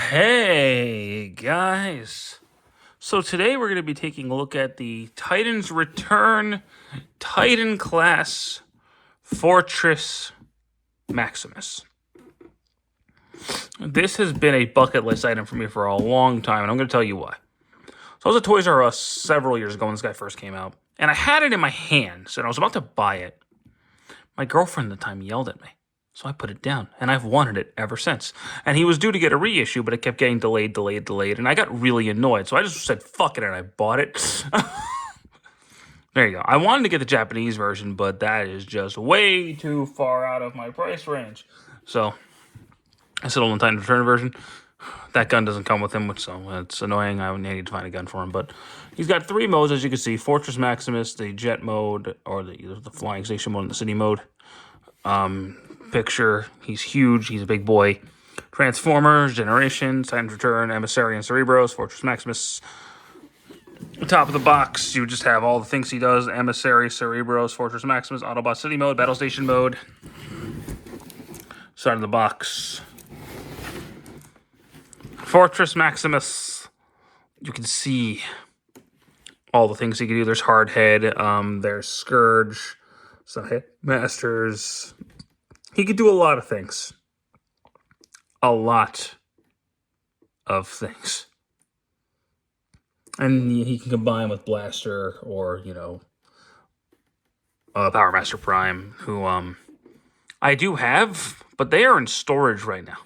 Hey guys. So today we're going to be taking a look at the Titans Return Titan Class Fortress Maximus. This has been a bucket list item for me for a long time, and I'm going to tell you why. So I was at Toys R Us several years ago when this guy first came out, and I had it in my hands, and I was about to buy it. My girlfriend at the time yelled at me. So I put it down, and I've wanted it ever since. And he was due to get a reissue, but it kept getting delayed, and I got really annoyed. So I just said, fuck it, and I bought it. There you go. I wanted to get the Japanese version, but that is just way too far out of my price range. So I settled on the Titan Return version. That gun doesn't come with him, so it's annoying. I need to find a gun for him. But he's got three modes, as you can see. Fortress Maximus, the jet mode, or the flying station mode, and the city mode. Picture, he's huge, he's a big boy. Transformers, Generations, Titan's Return, Emissary, and Cerebros, Fortress Maximus. Top of the box, you just have all the things he does: Emissary, Cerebros, Fortress Maximus, Autobot City mode, Battle Station mode. Side of the box, Fortress Maximus. You can see all the things he can do. There's Hardhead, there's Scourge, some Hitmasters. He could do a lot of things. A lot of things. And he can combine with Blaster or, Power Master Prime, who I do have, but they are in storage right now.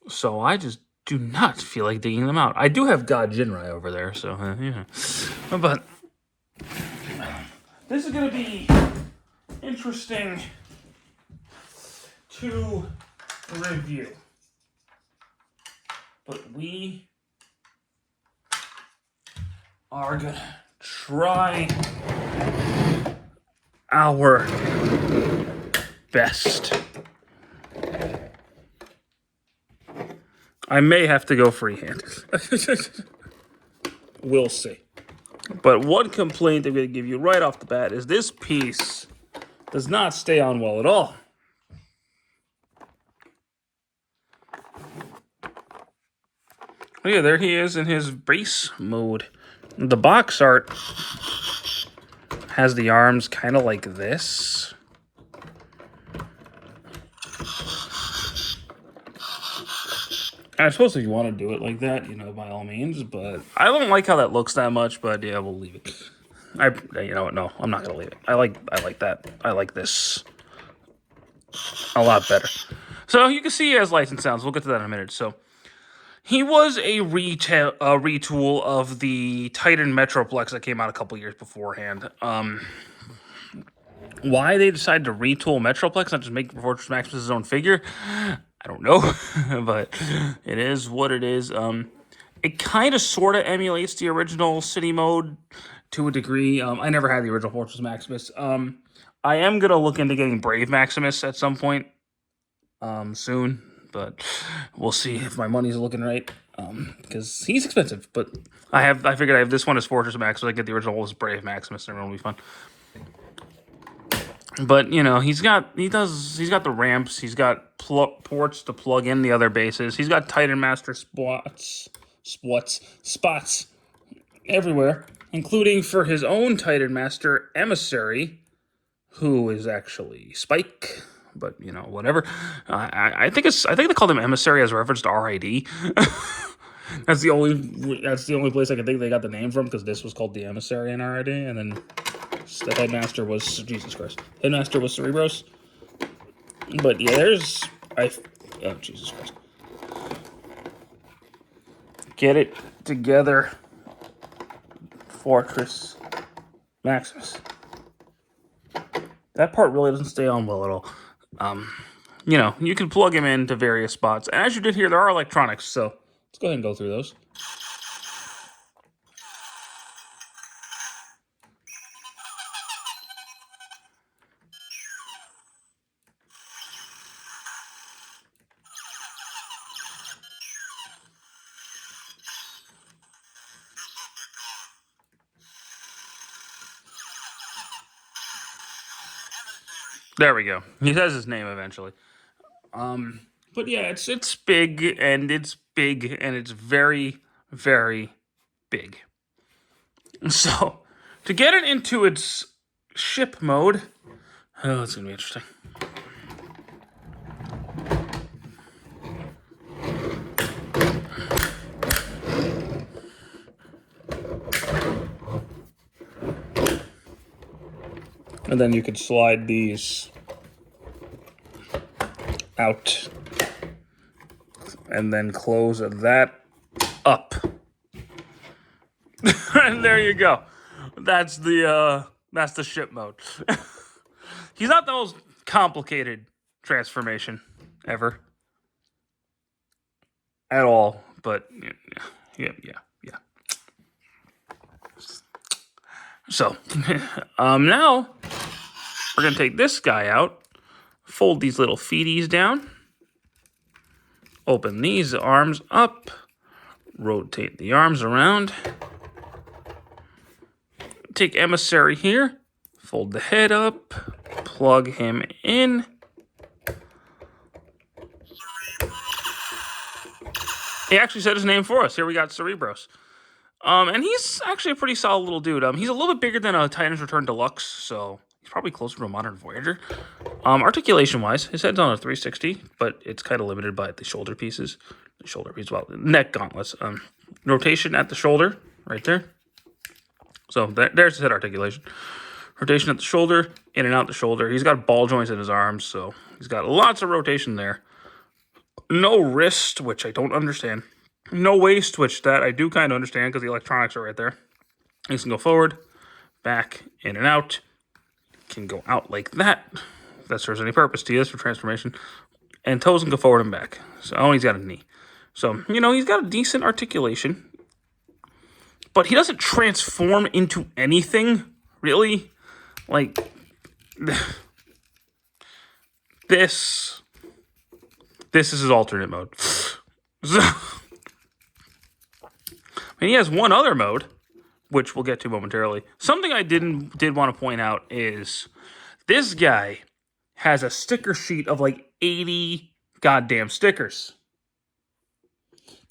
So I just do not feel like digging them out. I do have God Jinrai over there, so, yeah. But this is going to be interesting to review. But we are going to try our best. I may have to go freehand. We'll see. But one complaint I'm going to give you right off the bat is this piece does not stay on well at all. Oh yeah, there he is in his base mode. The box art has the arms kind of like this. And I suppose if you want to do it like that, by all means. But I don't like how that looks that much. But yeah, we'll leave it. No, I'm not gonna leave it. I like that. I like this a lot better. So you can see he has lights and sounds. We'll get to that in a minute. So he was a retool of the Titan Metroplex that came out a couple years beforehand. Why they decided to retool Metroplex, not just make Fortress Maximus his own figure, I don't know. But it is what it is. It kind of sort of emulates the original city mode to a degree. I never had the original Fortress Maximus. I am going to look into getting Brave Maximus at some point soon. But we'll see if my money's looking right, because he's expensive. But I figured I have this one as Fortress Maximus. I get the original as Brave Maximus, and everyone will be fun. But he's got the ramps. He's got ports to plug in the other bases. He's got Titan Master spots everywhere, including for his own Titan Master Emissary, who is actually Spike. But whatever. I think they called him Emissary as a reference to RID. That's the only place I can think they got the name from, because this was called the Emissary in RID, and then the Headmaster was Headmaster was Cerebros. But yeah, oh Jesus Christ. Get it together, Fortress Maximus. That part really doesn't stay on well at all. You can plug him into various spots. And as you did here, there are electronics, so let's go ahead and go through those. There we go. He says his name eventually. But yeah, it's big, and it's big, and it's very, very big. So, to get it into its ship mode, oh, it's going to be interesting. And then you could slide these out and then close that up. And there you go. That's the ship mode. He's not the most complicated transformation ever. At all, but yeah. So, now we're gonna take this guy out, fold these little feeties down, open these arms up, rotate the arms around, take emissary here, fold the head up, plug him in. He actually said his name for us. Here we got Cerebros. And he's actually a pretty solid little dude. He's a little bit bigger than a Titan's Return Deluxe, so he's probably closer to a modern Voyager. Articulation-wise, his head's on a 360, but it's kind of limited by the shoulder pieces. Neck gauntlets. Rotation at the shoulder, right there. So there's his head articulation. Rotation at the shoulder, in and out the shoulder. He's got ball joints in his arms, so he's got lots of rotation there. No wrist, which I don't understand. No waist, which that I do kind of understand because the electronics are right there. He can go forward, back, in and out. Can go out like that. If that serves any purpose to you, for transformation. And toes can go forward and back. So, he's got a knee. So, he's got a decent articulation. But he doesn't transform into anything, really. Like, this is his alternate mode. So, and he has one other mode, which we'll get to momentarily. Something I did want to point out is this guy has a sticker sheet of like 80 goddamn stickers.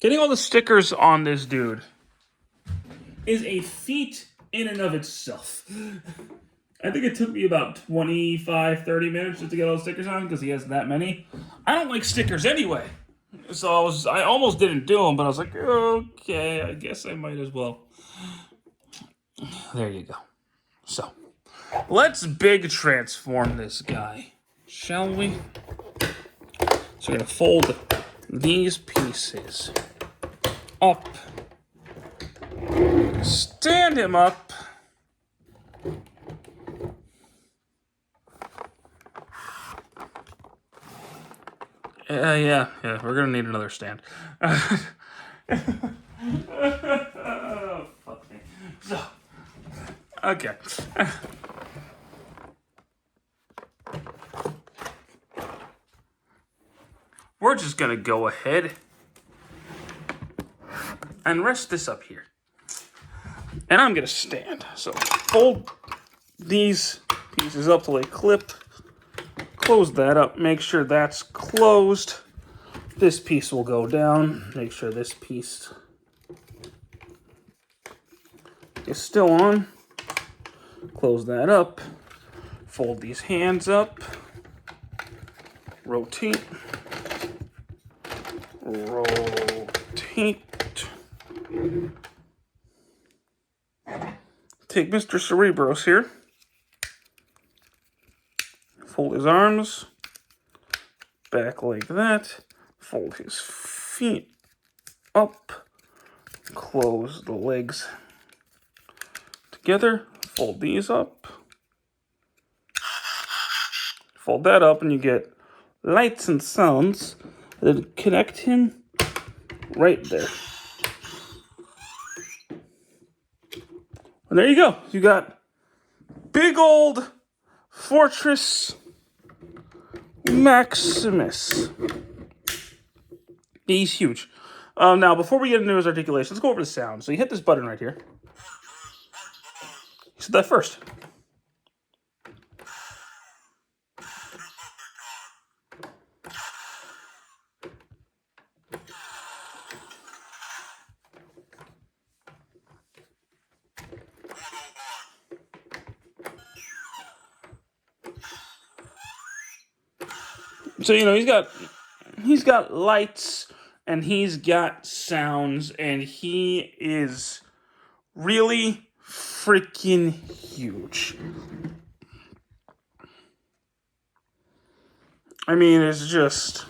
Getting all the stickers on this dude is a feat in and of itself. I think it took me about 25, 30 minutes just to get all the stickers on because he has that many. I don't like stickers anyway. So I almost didn't do them, but I was like, okay, I guess I might as well. There you go. So, let's big transform this guy, shall we? So we're going to fold these pieces up. Stand him up. Yeah, we're gonna need another stand. Oh, fuck me. So, okay. We're just gonna go ahead and rest this up here. And I'm gonna stand. So, fold these pieces up till they clip. Close that up, make sure that's closed. This piece will go down. Make sure this piece is still on. Close that up. Fold these hands up. Rotate. Rotate. Take Mr. Cerebros here. Fold his arms back like that. Fold his feet up. Close the legs together. Fold these up. Fold that up and you get lights and sounds that connect him right there. And there you go. You got big old Fortress Maximus. He's huge. Now, before we get into his articulation, let's go over the sound. So you hit this button right here. You said that first. So, you know, he's got lights and he's got sounds and he is really freaking huge. I mean, it's just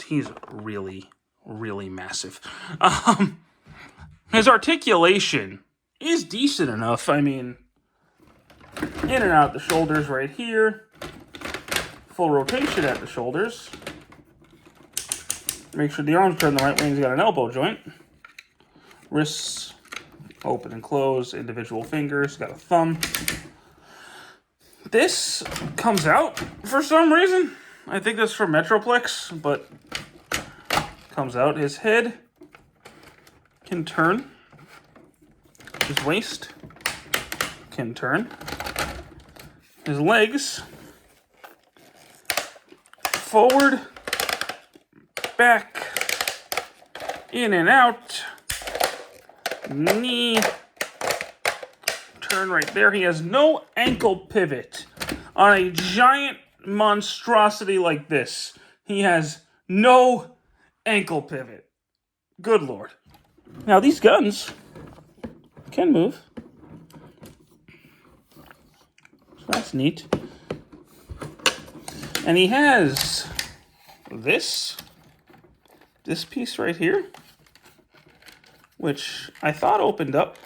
he's really, really massive. His articulation is decent enough. I mean, in and out the shoulders right here. Full rotation at the shoulders. Make sure the arms turn the right way. He's got an elbow joint. Wrists open and close. Individual fingers. Got a thumb. This comes out for some reason. I think that's from Metroplex, but comes out. His head can turn. His waist can turn. His legs forward, back, in and out, knee, turn right there. He has no ankle pivot on a giant monstrosity like this. He has no ankle pivot. Good Lord. Now these guns can move. So that's neat. And he has this piece right here, which I thought opened up.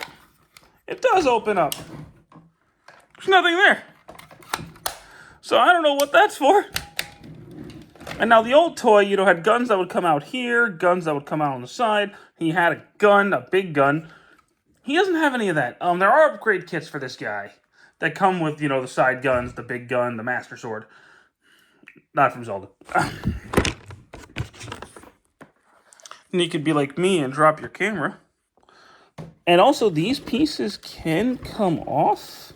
It does open up. There's nothing there. So I don't know what that's for. And now the old toy, you know, had guns that would come out here, guns that would come out on the side. He had a gun, a big gun. He doesn't have any of that. There are upgrade kits for this guy that come with, you know, the side guns, the big gun, the Master Sword. Not from Zelda. And you could be like me and drop your camera. And also, these pieces can come off.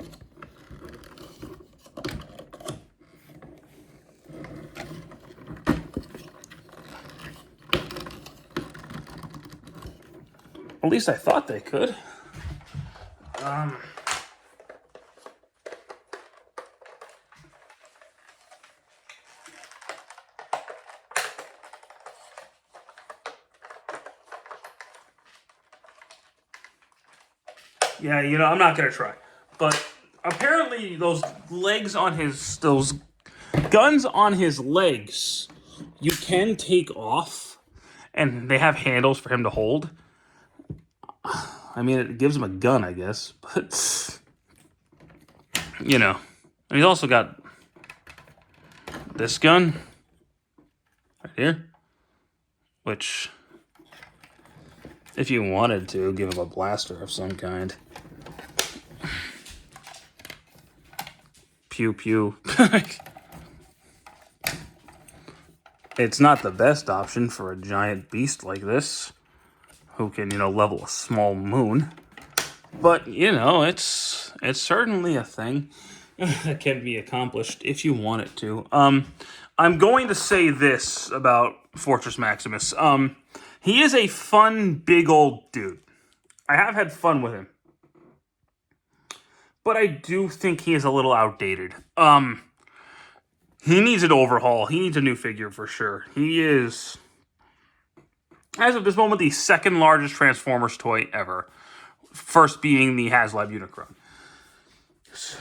At least I thought they could. Yeah, you know, I'm not going to try. But apparently those guns on his legs, you can take off. And they have handles for him to hold. I mean, it gives him a gun, I guess. But, you know. And he's also got this gun right here. Which, if you wanted to, give him a blaster of some kind. Pew pew. It's not the best option for a giant beast like this, who can, you know, level a small moon. But, you know, it's certainly a thing that can be accomplished if you want it to. I'm going to say this about Fortress Maximus. He is a fun, big old dude. I have had fun with him. But I do think he is a little outdated. He needs an overhaul. He needs a new figure for sure. He is, as of this moment, the second largest Transformers toy ever. First being the HasLab Unicron. So,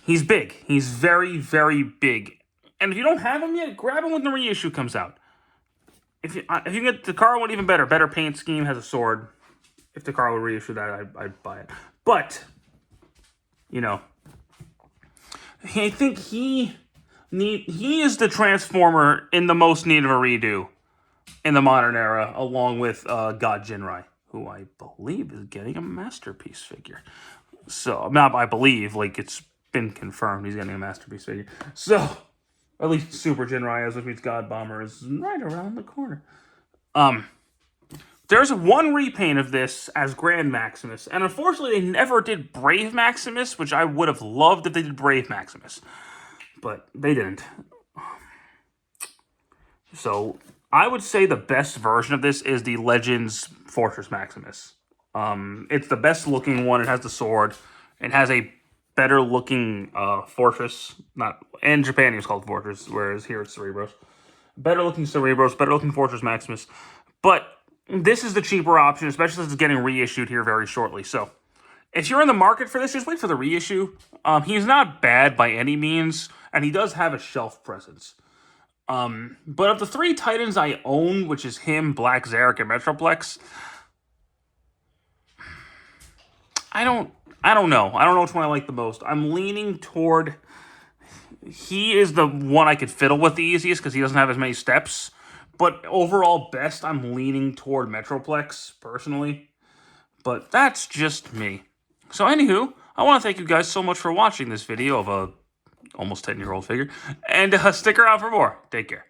he's big. He's very, very big. And if you don't have him yet, grab him when the reissue comes out. If you get the car one, even better. Better paint scheme, has a sword. If the car would reissue that, I'd buy it. But, you know, I think he is the Transformer in the most need of a redo in the modern era, along with God Jinrai, who I believe is getting a Masterpiece figure. So, not I believe, like, it's been confirmed he's getting a Masterpiece figure. So, at least Super Jinrai, which means God Bomber, is right around the corner. There's one repaint of this as Grand Maximus, and unfortunately they never did Brave Maximus, which I would have loved if they did Brave Maximus. But they didn't. So, I would say the best version of this is the Legends Fortress Maximus. It's the best looking one. It has the sword. It has a better looking Fortress. Not in Japan it was called Fortress, whereas here it's Cerebros. Better looking Cerebros, better looking Fortress Maximus. But this is the cheaper option, especially since it's getting reissued here very shortly. So if you're in the market for this, just wait for the reissue. He's not bad by any means, and he does have a shelf presence. But of the 3 Titans I own, which is him, Black Zarek, and Metroplex, I don't know. I don't know which one I like the most. I'm leaning toward... He is the one I could fiddle with the easiest because he doesn't have as many steps. But overall best, I'm leaning toward Metroplex, personally. But that's just me. So anywho, I want to thank you guys so much for watching this video of a almost 10-year-old figure. And stick around for more. Take care.